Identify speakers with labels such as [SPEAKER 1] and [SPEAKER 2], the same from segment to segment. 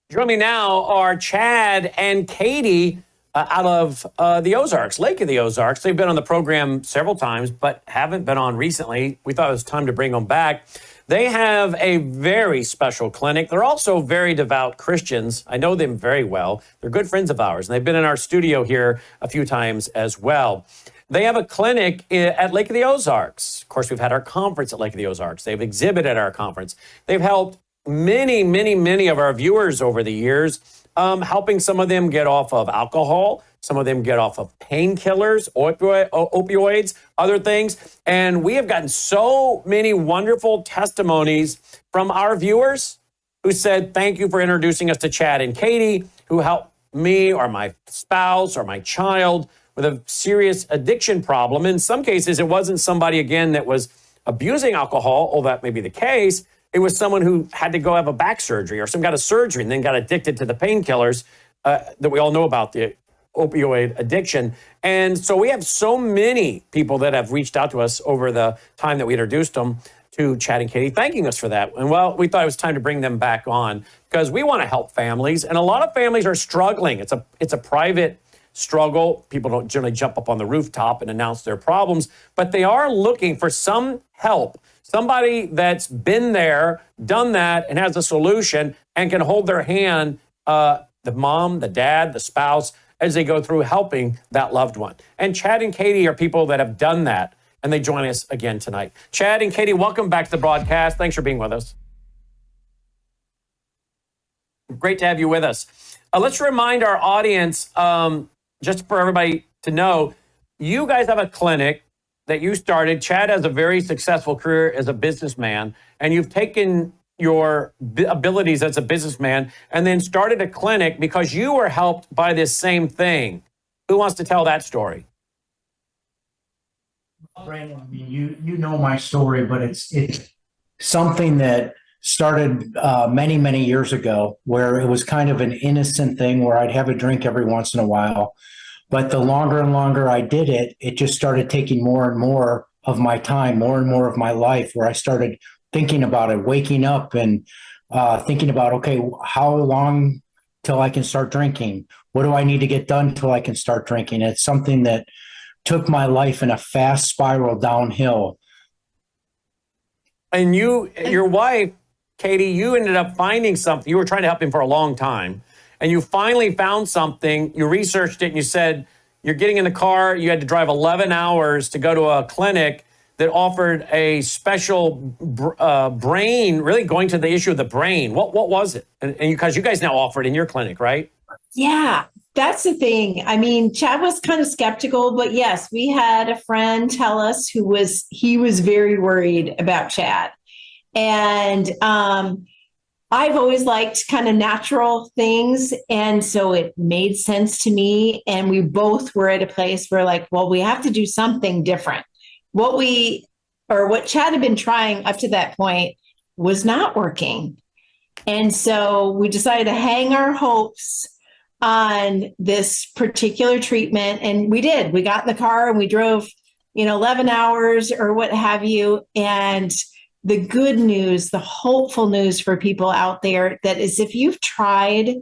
[SPEAKER 1] Join me now are Chad and Katie out of the Ozarks, Lake of the Ozarks. They've been on the program several times, but haven't been on recently. We thought it was time to bring them back. They have a very special clinic. They're also very devout Christians. I know them very well. They're good friends of ours, and they've been in our studio here a few times as well. They have a clinic at Lake of the Ozarks. Of course, we've had our conference at Lake of the Ozarks. They've exhibited at our conference. They've helped many of our viewers over the years, helping some of them get off of alcohol, some of them get off of painkillers, opioids, other things. And we have gotten so many wonderful testimonies from our viewers who said, thank you for introducing us to Chad and Katie, who helped me or my spouse or my child with a serious addiction problem. In some cases, it wasn't somebody, again, that was abusing alcohol, although that may be the case. It was someone who had to go have a back surgery or some kind of surgery and then got addicted to the painkillers that we all know about, the opioid addiction. And so we have so many people that have reached out to us over the time that we introduced them to Chad and Katie, thanking us for that. And well, we thought it was time to bring them back on because we want to help families. And a lot of families are struggling. It's a private struggle. People don't generally jump up on the rooftop and announce their problems, but they are looking for some help. Somebody that's been there, done that, and has a solution and can hold their hand, the mom, the dad, the spouse, as they go through helping that loved one. And Chad and Katie are people that have done that, and they join us again tonight. Chad and Katie, welcome back to the broadcast. Thanks for being with us. Great to have you with us. Let's remind our audience, just for everybody to know, you guys have a clinic that you started. Chad has a very successful career as a businessman, and you've taken your abilities as a businessman and then started a clinic because you were helped by this same thing. Who wants to tell that story?
[SPEAKER 2] Brandon, I mean, you know my story, but it's something that started many years ago, where it was kind of an innocent thing where I'd have a drink every once in a while. But the longer and longer I did it, it just started taking more and more of my time, more and more of my life, where I started thinking about it, waking up and thinking about, okay, how long till I can start drinking? What do I need to get done till I can start drinking? It's something that took my life in a fast spiral downhill.
[SPEAKER 1] And your wife, Katie, you ended up finding something. You were trying to help him for a long time. And you finally found something, you researched it, and you said you're getting in the car, you had to drive 11 hours to go to a clinic that offered a special brain, really going to the issue of the brain. What was it? And because you guys now offer it in your clinic, right?
[SPEAKER 3] Yeah, that's the thing. I mean, Chad was kind of skeptical, but yes, we had a friend tell us he was very worried about Chad. And I've always liked kind of natural things. And so it made sense to me. And we both were at a place where like, well, we have to do something different. What Chad had been trying up to that point was not working. And so we decided to hang our hopes on this particular treatment. And we did. We got in the car and we drove, 11 hours or what have you. And the good news, the hopeful news for people out there, that is if you've tried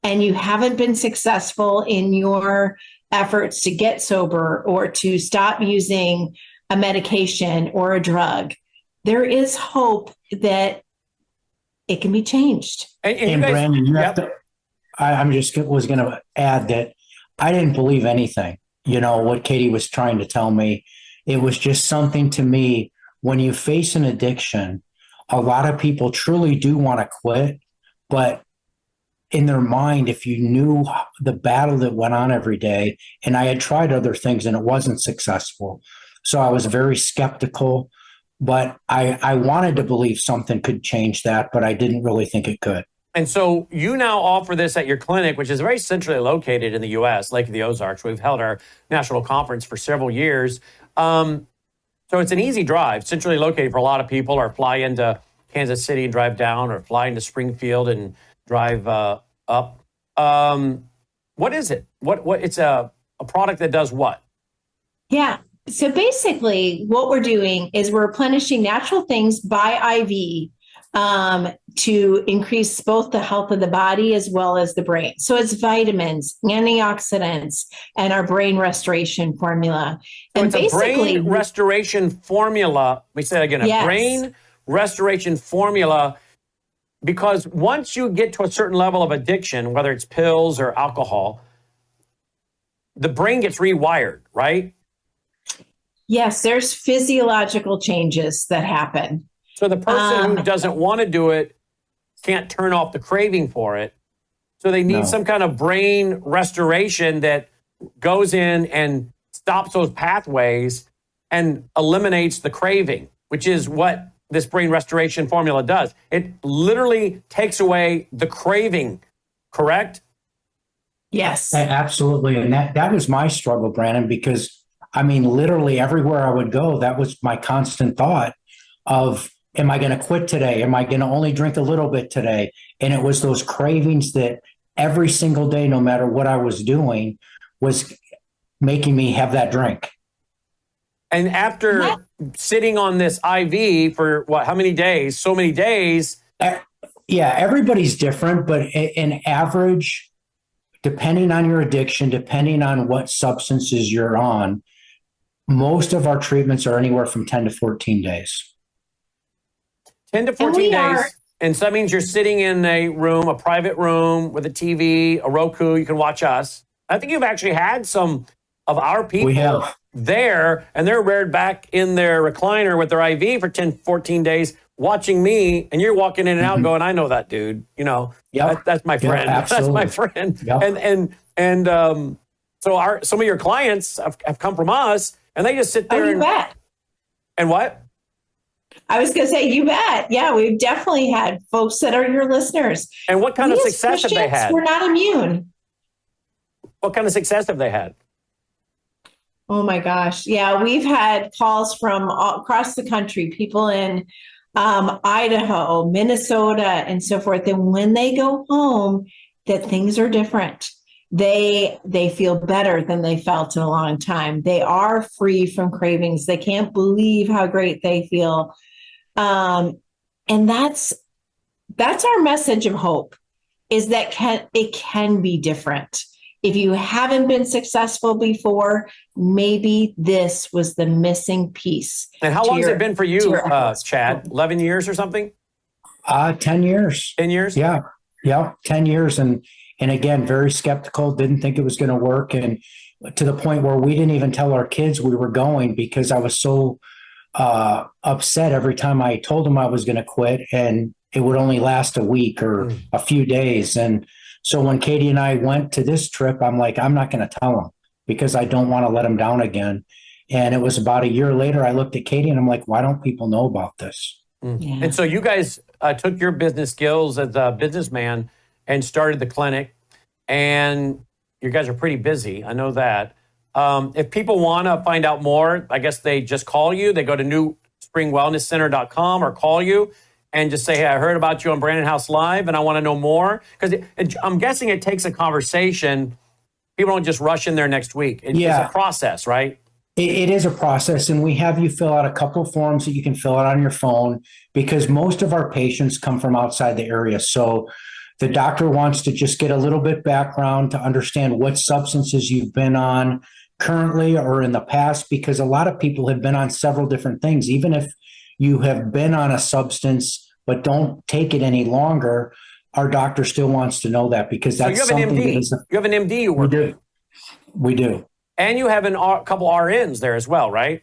[SPEAKER 3] and you haven't been successful in your efforts to get sober or to stop using a medication or a drug, there is hope that it can be changed.
[SPEAKER 2] And Brandon, you have to, I was going to add that I didn't believe anything, what Katie was trying to tell me. It was just something to me. When you face an addiction, a lot of people truly do want to quit, but in their mind, if you knew the battle that went on every day, and I had tried other things and it wasn't successful. So I was very skeptical, but I wanted to believe something could change that, but I didn't really think it could.
[SPEAKER 1] And so you now offer this at your clinic, which is very centrally located in the U.S., Lake of the Ozarks. We've held our national conference for several years. So it's an easy drive, centrally located for a lot of people, or fly into Kansas City and drive down, or fly into Springfield and drive up. What is it? What it's a product that does what?
[SPEAKER 3] Yeah. So basically what we're doing is we're replenishing natural things by IV to increase both the health of the body as well as the brain. So it's vitamins, antioxidants, and our brain restoration formula.
[SPEAKER 1] So
[SPEAKER 3] And
[SPEAKER 1] it's a
[SPEAKER 3] basically,
[SPEAKER 1] brain restoration formula. We say it again, a
[SPEAKER 3] Yes.
[SPEAKER 1] brain restoration formula, because once you get to a certain level of addiction, whether it's pills or alcohol, the brain gets rewired, right?
[SPEAKER 3] yes, there's physiological changes that happen.
[SPEAKER 1] So the person who doesn't want to do it can't turn off the craving for it. So they need
[SPEAKER 2] No.
[SPEAKER 1] some kind of brain restoration that goes in and stops those pathways and eliminates the craving, which is what this brain restoration formula does. It literally takes away the craving, correct?
[SPEAKER 3] Yes.
[SPEAKER 2] Absolutely. And that was my struggle, Brandon, because I mean, literally everywhere I would go, that was my constant thought of, am I going to quit today? Am I going to only drink a little bit today? And it was those cravings that every single day, no matter what I was doing, was making me have that drink.
[SPEAKER 1] And after sitting on this IV for what, how many days? So many days.
[SPEAKER 2] Yeah, everybody's different, but an average, depending on your addiction, depending on what substances you're on, most of our treatments are anywhere from 10 to 14 days.
[SPEAKER 1] 10 to 14 days. And so that means you're sitting in a room, a private room with a TV, a Roku. You can watch us. I think you've actually had some of our people there, and they're reared back in their recliner with their IV for 10, 14 days watching me, and you're walking in and out going, I know that dude. You know, that's my friend. That's my friend.
[SPEAKER 2] Yep.
[SPEAKER 1] And so some of your clients have come from us, and they just sit there
[SPEAKER 3] you bet.
[SPEAKER 1] And what?
[SPEAKER 3] I was going to say, you bet. Yeah, we've definitely had folks that are your listeners.
[SPEAKER 1] And what kind of success have they had?
[SPEAKER 3] We're not immune.
[SPEAKER 1] What kind of success have they had?
[SPEAKER 3] Oh my gosh. Yeah, we've had calls from all across the country, people in Idaho, Minnesota, and so forth. And when they go home, that things are different. They feel better than they felt in a long time. They are free from cravings. They can't believe how great they feel. And that's our message of hope, is that it can be different. If you haven't been successful before, maybe this was the missing piece.
[SPEAKER 1] And how long has it been for you, Chad? 11 years or something?
[SPEAKER 2] 10 years.
[SPEAKER 1] 10 years?
[SPEAKER 2] Yeah. 10 years. And again, very skeptical, didn't think it was going to work. And to the point where we didn't even tell our kids we were going, because I was so upset every time I told them I was going to quit, and it would only last a week or a few days. And so when Katie and I went to this trip, I'm like, I'm not going to tell them, because I don't want to let them down again. And it was about a year later, I looked at Katie and I'm like, why don't people know about this?
[SPEAKER 3] Yeah.
[SPEAKER 1] And so you guys took your business skills as a businessman and started the clinic, and you guys are pretty busy. I know that. If people want to find out more, I guess they just call you. They go to newspringwellnesscenter.com or call you and just say, hey, I heard about you on Brandon House Live and I want to know more. Because I'm guessing it takes a conversation. People don't just rush in there next week. It's a process, right?
[SPEAKER 2] It is a process, and we have you fill out a couple of forms that you can fill out on your phone, because most of our patients come from outside the area. So the doctor wants to just get a little bit background to understand what substances you've been on currently or in the past, because a lot of people have been on several different things. Even if you have been on a substance but don't take it any longer, our doctor still wants to know that, because that's
[SPEAKER 1] so you have an
[SPEAKER 2] something
[SPEAKER 1] MD. You have an MD you work with.
[SPEAKER 2] We do.
[SPEAKER 1] And you have a couple RNs there as well, right?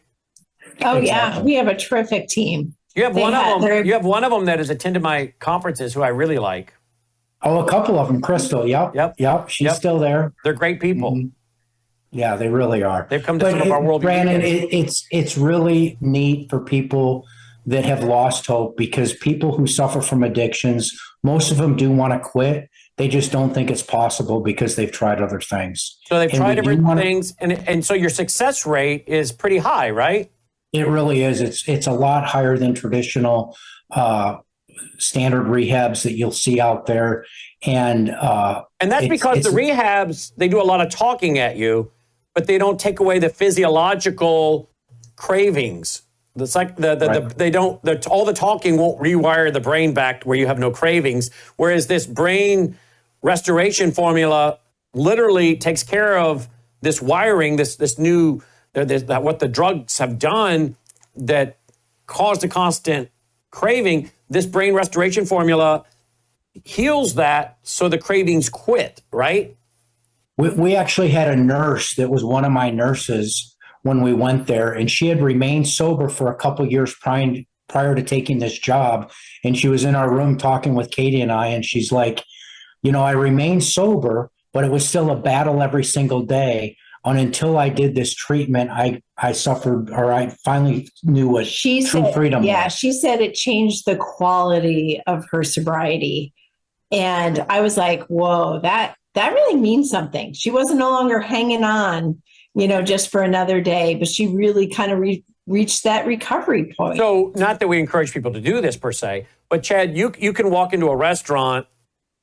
[SPEAKER 3] Oh,
[SPEAKER 2] Exactly.
[SPEAKER 3] yeah. We have a terrific team.
[SPEAKER 1] You have one of them. You have one of them that has attended my conferences who I really like.
[SPEAKER 2] Oh, a couple of them. Crystal. Yep. She's still there.
[SPEAKER 1] They're great people.
[SPEAKER 2] Mm-hmm. Yeah, they really are.
[SPEAKER 1] They've come to some of our world.
[SPEAKER 2] Brandon, it's really neat for people that have lost hope, because people who suffer from addictions, most of them do want to quit. They just don't think it's possible because they've tried other things.
[SPEAKER 1] So they've tried different things, and so your success rate is pretty high, right?
[SPEAKER 2] It really is. It's a lot higher than traditional standard rehabs that you'll see out there, and
[SPEAKER 1] that's because the rehabs, they do a lot of talking at you, but they don't take away the physiological cravings. They don't. All the talking won't rewire the brain back to where you have no cravings. Whereas this brain restoration formula literally takes care of this wiring, this new what the drugs have done that caused a constant craving. This brain restoration formula heals that, so the cravings quit. Right?
[SPEAKER 2] We actually had a nurse that was one of my nurses when we went there, and she had remained sober for a couple of years prior to taking this job. And she was in our room talking with Katie and I, and she's like, I remained sober, but it was still a battle every single day. And until I did this treatment, I suffered, or I finally knew what true freedom was.
[SPEAKER 3] Yeah, she said it changed the quality of her sobriety. And I was like, whoa, that really means something. She wasn't no longer hanging on, just for another day, but she really kind of reached that recovery point.
[SPEAKER 1] So, not that we encourage people to do this per se, but Chad, you can walk into a restaurant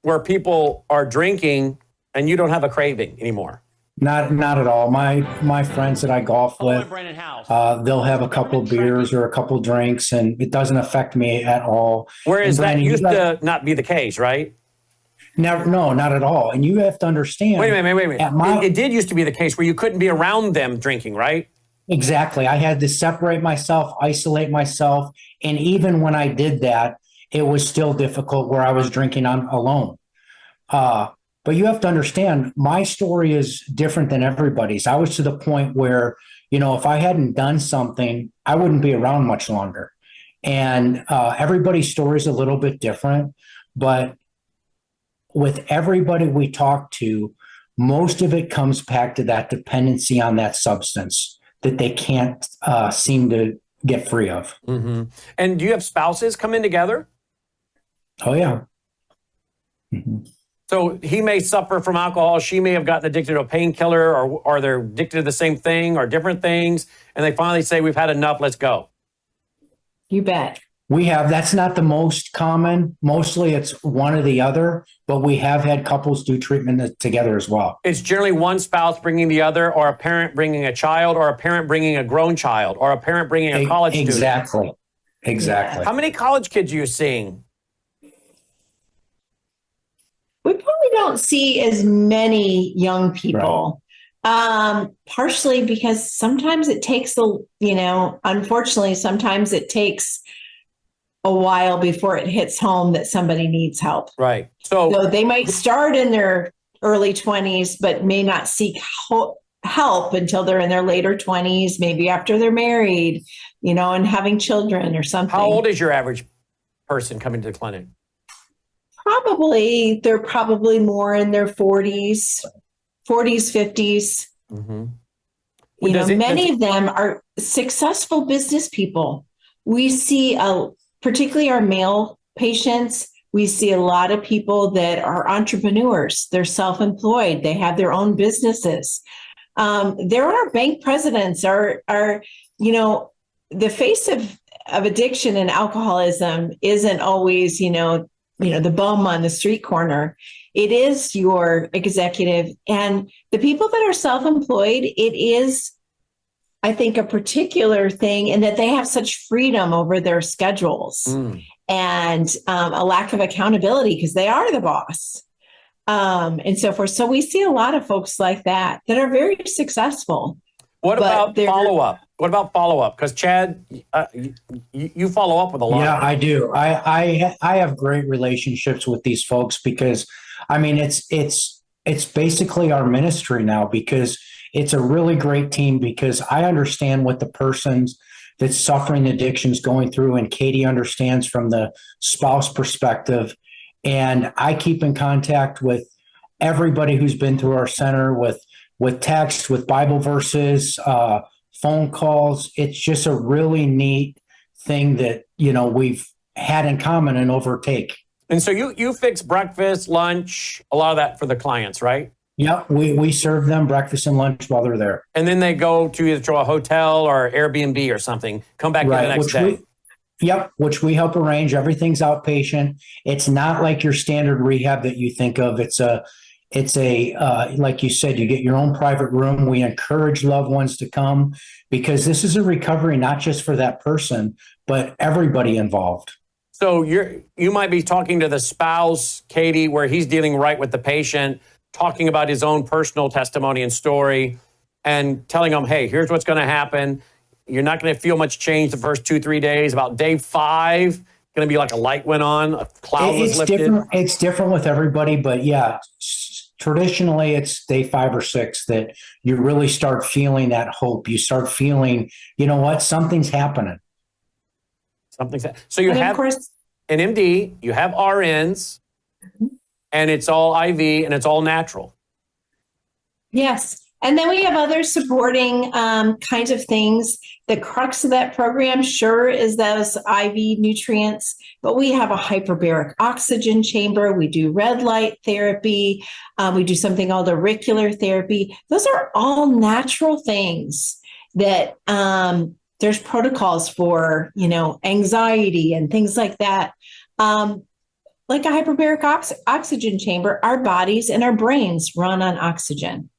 [SPEAKER 1] where people are drinking and you don't have a craving anymore.
[SPEAKER 2] Not at all. My friends that I golf with, they'll have a couple of beers or a couple of drinks, and it doesn't affect me at all.
[SPEAKER 1] Whereas that used to not be the case, right?
[SPEAKER 2] No, not at all. And you have to understand.
[SPEAKER 1] Wait a minute. It did used to be the case where you couldn't be around them drinking, right?
[SPEAKER 2] Exactly. I had to separate myself, isolate myself. And even when I did that, it was still difficult where I was drinking alone. But you have to understand, my story is different than everybody's. I was to the point where, if I hadn't done something, I wouldn't be around much longer. And everybody's story is a little bit different, but with everybody we talk to, most of it comes back to that dependency on that substance that they can't seem to get free of.
[SPEAKER 1] Mm-hmm. And do you have spouses come in together?
[SPEAKER 2] Oh, yeah. Mm-hmm.
[SPEAKER 1] So he may suffer from alcohol. She may have gotten addicted to a painkiller, or they're addicted to the same thing or different things. And they finally say, we've had enough, let's go.
[SPEAKER 3] You bet.
[SPEAKER 2] That's not the most common. Mostly it's one or the other, but we have had couples do treatment together as well.
[SPEAKER 1] It's generally one spouse bringing the other, or a parent bringing a child, or a parent bringing a grown child, or a parent bringing a college student.
[SPEAKER 2] Exactly.
[SPEAKER 1] How many college kids are you seeing?
[SPEAKER 3] We probably don't see as many young people. Right. Partially because sometimes it takes unfortunately, sometimes it takes a while before it hits home that somebody needs help.
[SPEAKER 1] Right.
[SPEAKER 3] So they might start in their early 20s, but may not seek help until they're in their later 20s, maybe after they're married, and having children or something.
[SPEAKER 1] How old is your average person coming to the clinic?
[SPEAKER 3] They're probably more in their 40s, 50s.
[SPEAKER 1] Mm-hmm.
[SPEAKER 3] Many of them are successful business people. We see particularly our male patients, we see a lot of people that are entrepreneurs. They're self-employed. They have their own businesses. There are bank presidents the face of addiction and alcoholism isn't always, the bum on the street corner. It is your executive, and the people that are self-employed, it is, I think, a particular thing in that they have such freedom over their schedules and a lack of accountability because they are the boss and so forth. So we see a lot of folks like that are very successful.
[SPEAKER 1] What about follow-up? Because Chad, you follow up with a lot.
[SPEAKER 2] Yeah, I do. I have great relationships with these folks because, it's basically our ministry now, because it's a really great team, because I understand what the person's that's suffering addictions going through, and Katie understands from the spouse perspective. And I keep in contact with everybody who's been through our center with text, with Bible verses, phone calls. It's just a really neat thing that, we've had in common and overtake.
[SPEAKER 1] And so you fix breakfast, lunch, a lot of that for the clients, right?
[SPEAKER 2] Yep, we serve them breakfast and lunch while they're there.
[SPEAKER 1] And then they go to either a hotel or Airbnb or something, come back the next day.
[SPEAKER 2] Which we help arrange. Everything's outpatient. It's not like your standard rehab that you think of. It's It's like you said, you get your own private room. We encourage loved ones to come because this is a recovery, not just for that person, but everybody involved.
[SPEAKER 1] So you might be talking to the spouse, Katie, where he's dealing right with the patient, talking about his own personal testimony and story, and telling them, hey, here's what's going to happen. You're not going to feel much change the first 2-3 days. About day 5, going to be like a light went on, a cloud was lifted.
[SPEAKER 2] It's different with everybody, but yeah, traditionally it's day 5 or 6 that you really start feeling that hope. You start feeling, you know what, something's happening.
[SPEAKER 1] So you
[SPEAKER 3] And of
[SPEAKER 1] have
[SPEAKER 3] course,
[SPEAKER 1] an MD, you have RNs, and it's all IV and it's all natural.
[SPEAKER 3] yes. And then we have other supporting kinds of things. The crux of that program, sure, is those IV nutrients, but we have a hyperbaric oxygen chamber. We do red light therapy. We do something called auricular therapy. Those are all natural things that there's protocols for, anxiety and things like that. Like a hyperbaric oxygen chamber, our bodies and our brains run on oxygen.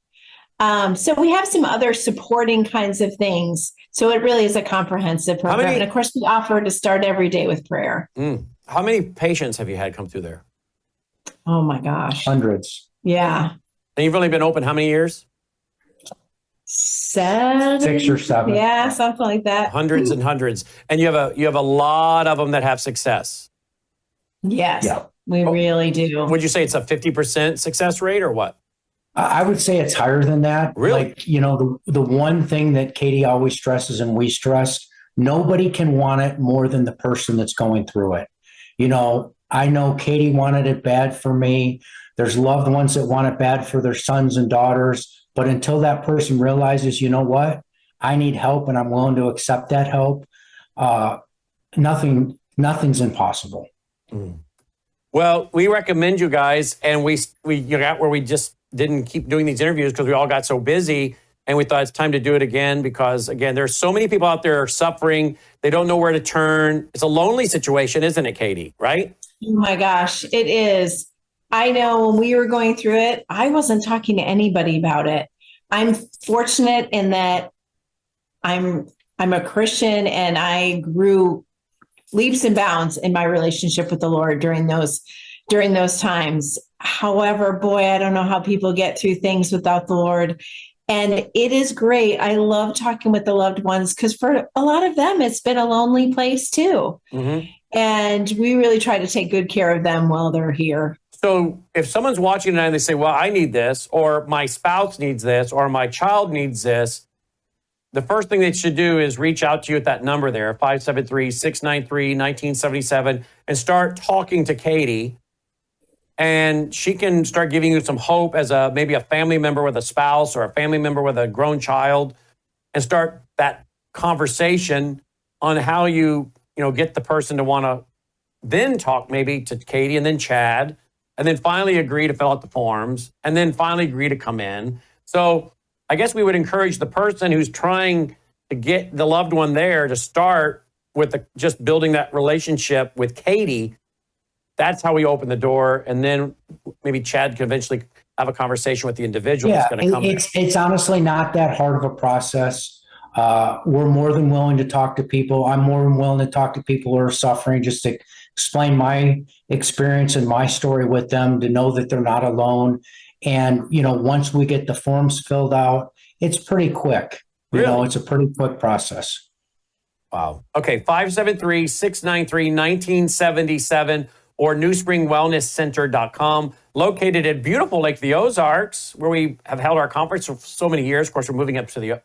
[SPEAKER 3] So we have some other supporting kinds of things. So it really is a comprehensive program. And of course, we offer to start every day with prayer.
[SPEAKER 1] How many patients have you had come through there?
[SPEAKER 3] Oh my gosh.
[SPEAKER 2] Hundreds.
[SPEAKER 3] Yeah.
[SPEAKER 1] And you've only been open how many years?
[SPEAKER 3] 7.
[SPEAKER 2] 6 or 7.
[SPEAKER 3] Yeah, something like that.
[SPEAKER 1] Hundreds and hundreds. And you have a lot of them that have success.
[SPEAKER 3] Yes,
[SPEAKER 2] Yeah.
[SPEAKER 3] we really do.
[SPEAKER 1] Would you say it's a 50% success rate or what?
[SPEAKER 2] I would say it's higher than that.
[SPEAKER 1] Really?
[SPEAKER 2] Like, the one thing that Katie always stresses and we stress, nobody can want it more than the person that's going through it. I know Katie wanted it bad for me. There's loved ones that want it bad for their sons and daughters. But until that person realizes, you know what, I need help and I'm willing to accept that help, nothing's impossible.
[SPEAKER 1] Well, we recommend you guys, and we got where we just didn't keep doing these interviews because we all got so busy, and we thought it's time to do it again because, again, there's so many people out there suffering. They don't know where to turn. It's a lonely situation, isn't it, Katie? Right?
[SPEAKER 3] Oh my gosh, it is. I know when we were going through it, I wasn't talking to anybody about it. I'm fortunate in that I'm a Christian and I grew leaps and bounds in my relationship with the Lord during those times. However, boy, I don't know how people get through things without the Lord. And it is great. I love talking with the loved ones because for a lot of them, it's been a lonely place too.
[SPEAKER 1] Mm-hmm.
[SPEAKER 3] And we really try to take good care of them while they're here.
[SPEAKER 1] So if someone's watching tonight and they say, well, I need this, or my spouse needs this, or my child needs this, the first thing they should do is reach out to you at that number there, 573-693-1977, and start talking to Katie. And she can start giving you some hope as maybe a family member with a spouse or a family member with a grown child, and start that conversation on how you get the person to want to then talk maybe to Katie and then Chad, and then finally agree to fill out the forms, and then finally agree to come in. So I guess we would encourage the person who's trying to get the loved one there to start with just building that relationship with Katie. That's how we open the door. And then maybe Chad can eventually have a conversation with the individual that's going to come.
[SPEAKER 2] It's honestly not that hard of a process. We're more than willing to talk to people. I'm more than willing to talk to people who are suffering, just to explain my experience and my story with them, to know that they're not alone. And, once we get the forms filled out, it's pretty quick.
[SPEAKER 1] Really?
[SPEAKER 2] It's a pretty quick process.
[SPEAKER 1] Wow. Okay, 573-693-1977 or newspringwellnesscenter.com, located at beautiful Lake of the Ozarks, where we have held our conference for so many years. Of course, we're moving up to the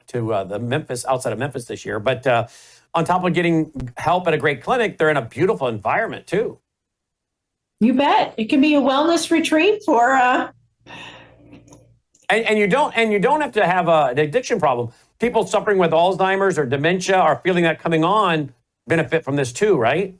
[SPEAKER 1] Memphis, outside of Memphis this year. But on top of getting help at a great clinic, they're in a beautiful environment too.
[SPEAKER 3] You bet. It can be a wellness retreat for
[SPEAKER 1] And you don't have to have an addiction problem. People suffering with Alzheimer's or dementia or feeling that coming on benefit from this too, right?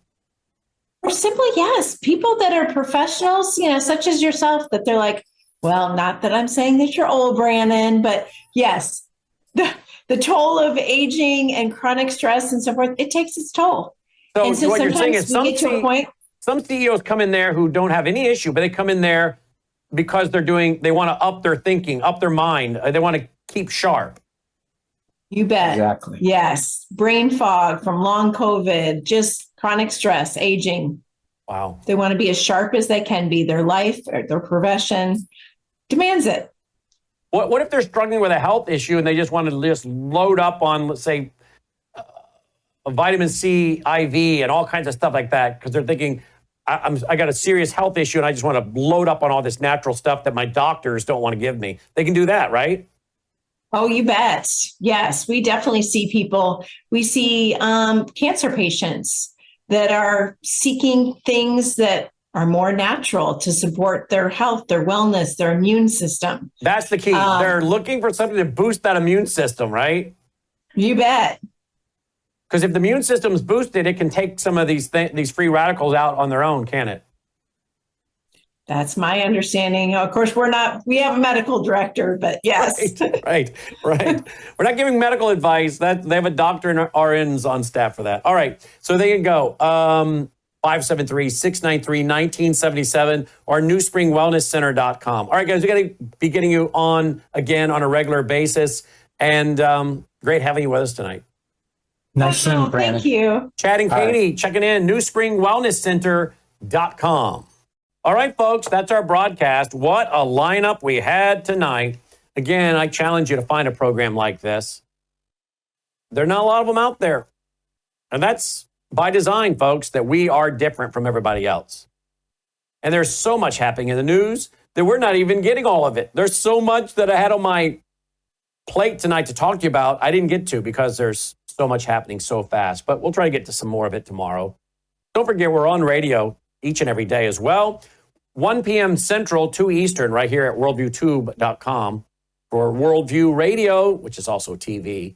[SPEAKER 3] Or simply, yes, people that are professionals, such as yourself, that they're like, well, not that I'm saying that you're old, Brandon, but yes, the toll of aging and chronic stress and so forth, it takes its toll.
[SPEAKER 1] So,
[SPEAKER 3] and so
[SPEAKER 1] what you're saying is
[SPEAKER 3] some CEOs come in there
[SPEAKER 1] who don't have any issue, but they come in there because they want to up their thinking, up their mind. They want to keep sharp.
[SPEAKER 3] You bet.
[SPEAKER 2] Exactly.
[SPEAKER 3] Yes. Brain fog from long COVID, just chronic stress, aging.
[SPEAKER 1] Wow.
[SPEAKER 3] They want to be as sharp as they can be. Their life or their profession demands it.
[SPEAKER 1] What if they're struggling with a health issue and they just want to just load up on, let's say, a vitamin C IV and all kinds of stuff like that because they're thinking, I got a serious health issue and I just want to load up on all this natural stuff that my doctors don't want to give me. They can do that, right?
[SPEAKER 3] Oh, you bet. Yes, we definitely see people. We see cancer patients that are seeking things that are more natural to support their health, their wellness, their immune system.
[SPEAKER 1] That's the key. They're looking for something to boost that immune system, right?
[SPEAKER 3] You bet.
[SPEAKER 1] Because if the immune system is boosted, it can take some of these free radicals out on their own, can it?
[SPEAKER 3] That's my understanding. Of course, we have a medical director, but yes.
[SPEAKER 1] Right. We're not giving medical advice. They have a doctor and RNs on staff for that. All right. So there you go. 573-693-1977 or newspringwellnesscenter.com. All right, guys, we got to be getting you on again on a regular basis. And great having you with us tonight.
[SPEAKER 2] Nice seeing you, Brandon.
[SPEAKER 3] Thank you.
[SPEAKER 1] Chad and Katie checking in, newspringwellnesscenter.com. All right, folks, that's our broadcast. What a lineup we had tonight. Again, I challenge you to find a program like this. There are not a lot of them out there. And that's by design, folks, that we are different from everybody else. And there's so much happening in the news that we're not even getting all of it. There's so much that I had on my plate tonight to talk to you about I didn't get to because there's so much happening so fast. But we'll try to get to some more of it tomorrow. Don't forget, we're on radio each and every day as well. 1 p.m. Central, 2 Eastern, right here at worldviewtube.com for Worldview Radio, which is also TV.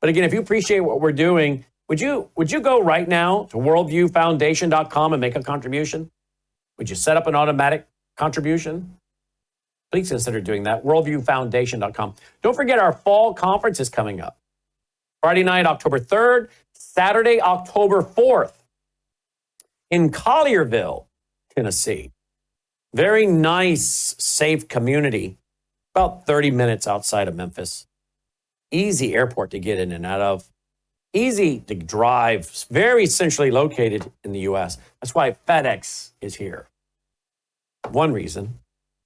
[SPEAKER 1] But again, if you appreciate what we're doing, would you go right now to worldviewfoundation.com and make a contribution? Would you set up an automatic contribution? Please consider doing that. Worldviewfoundation.com. Don't forget our fall conference is coming up. Friday night, October 3rd, Saturday, October 4th in Collierville, Tennessee. Very nice, safe community, about 30 minutes outside of Memphis. Easy airport to get in and out of. Easy to drive, very centrally located in the U.S. That's why FedEx is here. One reason.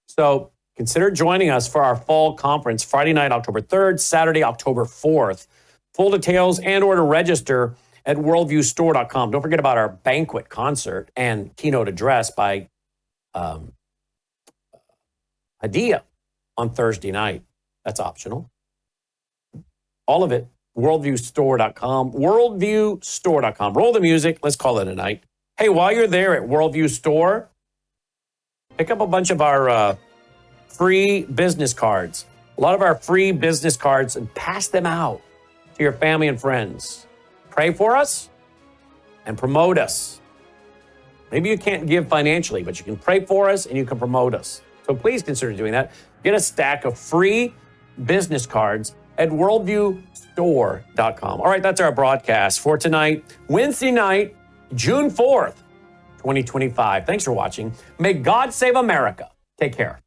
[SPEAKER 1] So consider joining us for our fall conference, Friday night, October 3rd, Saturday, October 4th. Full details and or to register at worldviewstore.com. Don't forget about our banquet concert and keynote address by Hadia on Thursday night. That's optional. All of it, worldviewstore.com, worldviewstore.com. Roll the music. Let's call it a night. Hey, while you're there at Worldview Store, pick up a bunch of our free business cards. A lot of our free business cards and pass them out to your family and friends. Pray for us and promote us. Maybe you can't give financially, but you can pray for us and you can promote us. So please consider doing that. Get a stack of free business cards at worldviewstore.com. All right, that's our broadcast for tonight, Wednesday night, June 4th, 2025. Thanks for watching. May God save America. Take care.